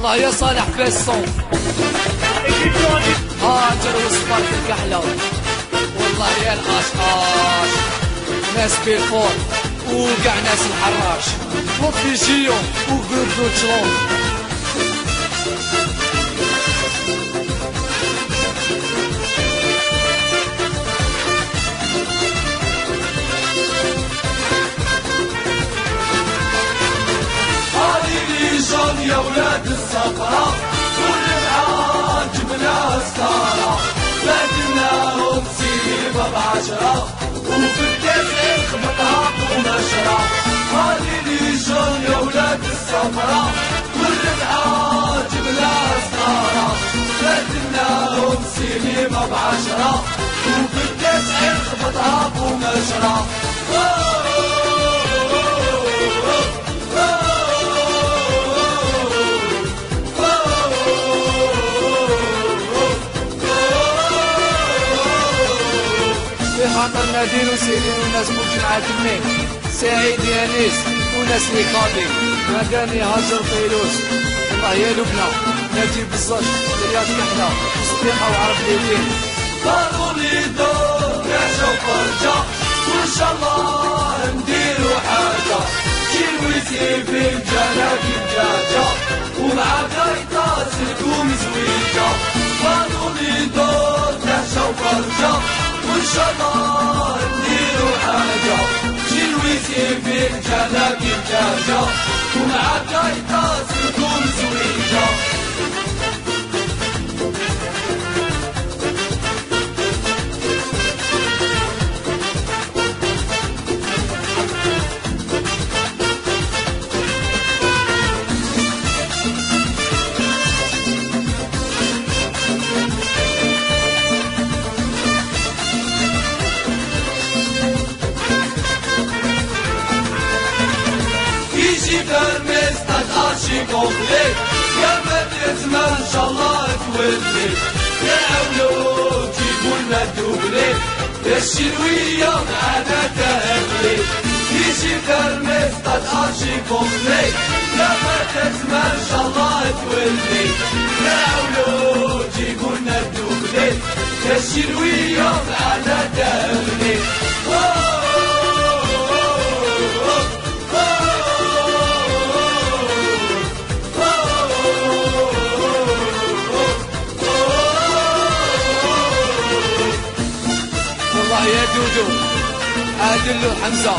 والله يا صالح فيسون هاجر وصفر في الكحلة والله يا القشقاش ناس بيفور وقع ناس الحراش لطفي جيو وجروب دوتشلون يا ولاد الصقرة والربعة جبنا ستارة بدلناهم سيبة بعشرة وفي التسعين خبطها ومشرة هذه ليجون يا ولاد الصقرة والربعة جبنا ستارة بدلناهم سيبة بعشرة وفي التسعين خبطها ومشرة خاطر نادين وسيرين وناس مجمع تمين سعيد يانيس وناس ريكاردي مداني هاجر فيروز الله يا لبنى نجيب الزج رياض كحلة صديقة وعرب ليتين ضروري دور كاشا وفرجة وان شاء الله نديرو حاجة شي ويسي في الجناكي الدجاجة ومع قايطة سلكو مزويجة ضروري دور كاشا وفرجة وان شاء الله نديرو حاجة شي ويسي في الجناكي الدجاجة ومع قايطة سلكو مزويجة فرمس تتعشي كومبلي يا مدرس ما ان شاء الله تولي يا اولو جيبوا لنا الدوبلي يا الشلوية معانا تهبلي يجي فرمس تتعشي كومبلي يا مدرس ما ان شاء الله تولي يا اولو جيبوا لنا الدوبلي يا الشلوية معانا تهبلي يا دودو عادل حمزة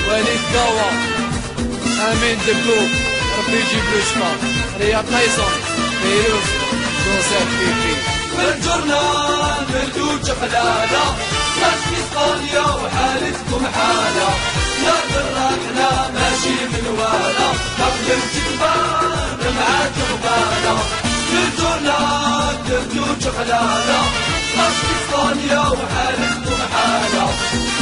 وليد قاوة امين دبلوب ربي يجيب له شفا رياض تايسون فيروز جوزيف فيفي بالجرنان مردود شقلالة ناس في اسبانيا وحالتكم حالة يا بالراحلة ماشي من والا قبل الجبال معاك غبالة بالجرنان مردود شقلالة ناس في اسبانيا وحالتكم حالة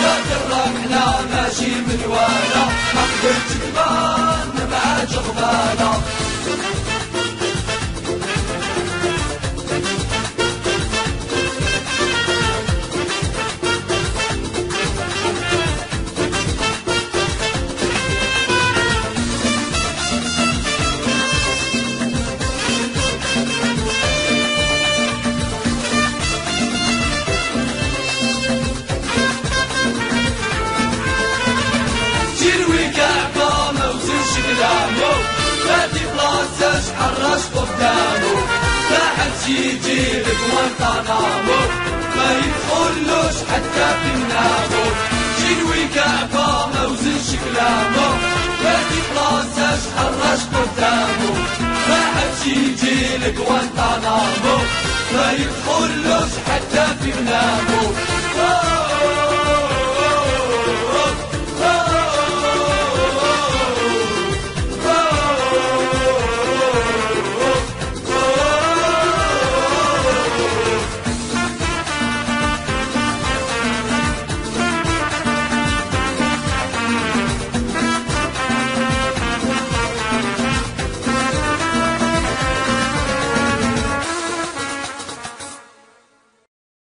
يا بالراحلة ماشي من والا قبل الجبال معاك غبالة حرش قدامه لا حد يجي بجوانتانامو ما يدخلوش حتى في منامه جنوي كعبة موزنش كلامه فاتي بلاصاش حرش قدامه لا حد يجي لجوانتانامو ما يدخلوش حتى في منامه